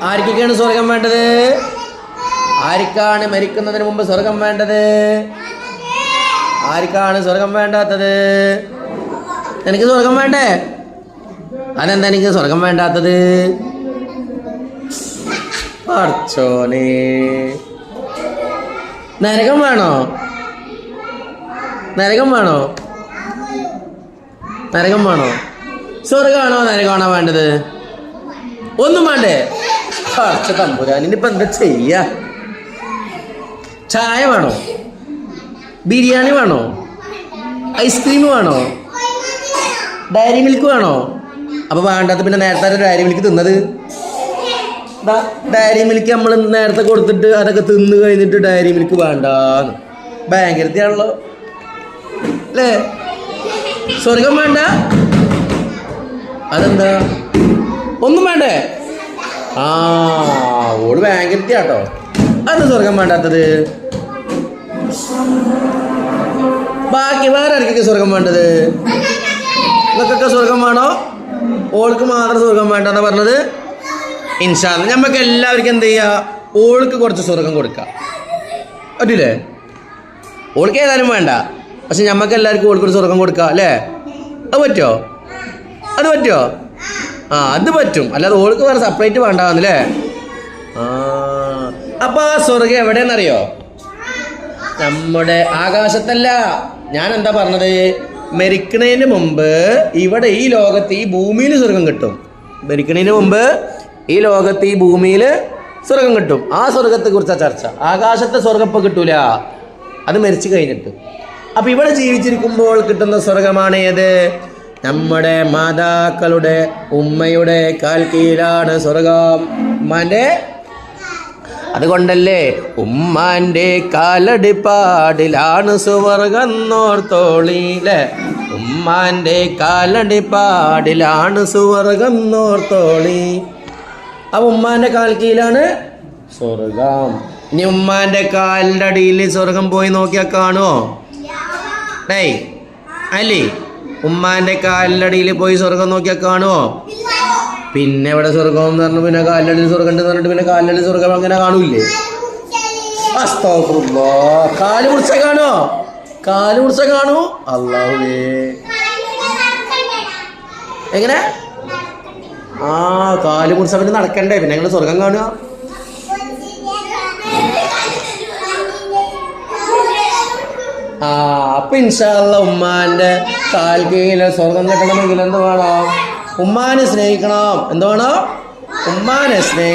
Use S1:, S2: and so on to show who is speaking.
S1: ആർക്കൊക്കെയാണ് സ്വർഗം വേണ്ടത്? ആർക്കാണ് മരിക്കുന്നതിന് മുമ്പ് സ്വർഗം വേണ്ടത്? ആർക്കാണ് സ്വർഗം വേണ്ടാത്തത്? എനിക്ക് സ്വർഗം വേണ്ടേ? അതെന്താ എനിക്ക് സ്വർഗം വേണ്ടാത്തത്? പടച്ചോനെ, നരകം വേണോ? നരകം വേണോ? നരകം വേണോ? സ്വർഗമാണോ നരകമാണോ വേണ്ടത്? ഒന്നും വേണ്ടേ? പടച്ച തമ്പുരാനിപ്പോ എന്താ ചെയ്യാ? ചായ വേണോ? ബിരിയാണി വേണോ? ഐസ്ക്രീം വേണോ? ഡയറി മിൽക്ക് വേണോ? അപ്പൊ വേണ്ടാത്ത പിന്നെ നേരത്തെ ഡയറി മിൽക്ക് തിന്നത്? ഡയറി മിൽക്ക് നമ്മൾ നേരത്തെ കൊടുത്തിട്ട് അതൊക്കെ തിന്ന് കഴിഞ്ഞിട്ട് ഡയറി മിൽക്ക് വേണ്ടാന്ന് ഭയങ്കരത്തിയാണല്ലോ അല്ലേ? സ്വർഗം വേണ്ട? അതെന്താ? ഒന്നും വേണ്ടേ? ആ, ഓള് ഭയങ്കരത്തിയാട്ടോ. അതെന്താ സ്വർഗം വേണ്ടാത്തത്? ബാക്കി വേറെ ആർക്കൊക്കെ സ്വർഗം വേണ്ടത്? നിങ്ങൾക്കൊക്കെ സ്വർഗം വേണോ? ഓൾക്ക് മാത്രം സ്വർഗം വേണ്ടെന്നാ പറഞ്ഞത്? ഇൻഷാ അല്ലാഹ് നമുക്ക് എല്ലാവർക്കും എന്ത് ചെയ്യാ? ഓൾക്ക് കുറച്ച് സ്വർഗം കൊടുക്കാം. പറ്റില്ലേ? ഓൾക്ക് ഏതായാലും വേണ്ട, പക്ഷെ നമുക്ക് എല്ലാവർക്കും ഓൾക്കൊരു സ്വർഗം കൊടുക്കാം അല്ലേ? അത് പറ്റുമോ? അത് പറ്റുമോ? ആ, അത് പറ്റും. അല്ലാതെ ഓൾക്ക് വേറെ സെപ്പറേറ്റ് വേണ്ടാന്നല്ലേ? ആ, അപ്പൊ ആ സ്വർഗം എവിടെയെന്നറിയോ? നമ്മുടെ ആകാശത്തല്ല. ഞാൻ എന്താ പറഞ്ഞത്? മരിക്കണതിന് മുമ്പ് ഇവിടെ ഈ ലോകത്ത് ഈ ഭൂമിയിൽ സ്വർഗം കിട്ടും. മരിക്കണതിന് മുമ്പ് ഈ ലോകത്ത് ഈ ഭൂമിയിൽ സ്വർഗം കിട്ടും. ആ സ്വർഗത്തെ കുറിച്ചാണ് ചർച്ച. ആകാശത്തെ സ്വർഗം ഇപ്പം കിട്ടൂല, അത് മരിച്ചു കഴിഞ്ഞിട്ട്. അപ്പം ഇവിടെ ജീവിച്ചിരിക്കുമ്പോൾ കിട്ടുന്ന സ്വർഗമാണ് ഏത്? നമ്മുടെ മാതാക്കളുടെ ഉമ്മയുടെ കാൽ കീഴിലാണ് സ്വർഗം. ഉമ്മാൻ്റെ, അതുകൊണ്ടല്ലേ ഉമ്മാൻ്റെ കാലടിപ്പാടിലാണ് സ്വർഗം നോർത്തോളിയിലെ. ഉമ്മാൻ്റെ കാലടിപ്പാടിലാണ് സ്വർഗം നോർത്തോളി. അപ്പം ഉമ്മാൻ്റെ കാൽ കീഴിലാണ് സ്വർഗം. ഇനി ഉമ്മാൻ്റെ കാലിൻ്റെ അടിയിൽ സ്വർഗം പോയി നോക്കിയാൽ കാണുമോ? ഡേയ് അല്ലേ, ഉമ്മാൻ്റെ കാലിൻ്റെ അടിയിൽ പോയി സ്വർഗം നോക്കിയാൽ കാണുമോ? പിന്നെ ഇവിടെ സ്വർഗം എന്ന് പറഞ്ഞു പിന്നെ കാലിലടി സ്വർഗം ഉണ്ടെന്ന് പറഞ്ഞിട്ട് പിന്നെ കാലിലടി സ്വർഗം അങ്ങനെ കാണൂല്ലേ? അസ്തഗ്ഫിറുല്ലാഹ്. കാല് മുറിച്ച കാണോ? കാല് മുറിച്ച കാണൂ? അല്ലാഹുവേ, എങ്ങനെ? ആ, കാല് മുറിച്ച പിന്നെ നടക്കണ്ടേ? പിന്നെ എങ്ങനെ സ്വർഗം കാണുക? ആ, അപ്പൊ ഇൻഷാ അല്ലാഹ് ഉമ്മാന്റെ കാൽ കീഴിലെ സ്വർഗം കിട്ടണമെങ്കിൽ എന്ത് വേണം? ഉമ്മാനെ സ്നേഹിക്കണം. എന്ത് വേണം? ഉമ്മാനെ സ്നേഹിക്കണം.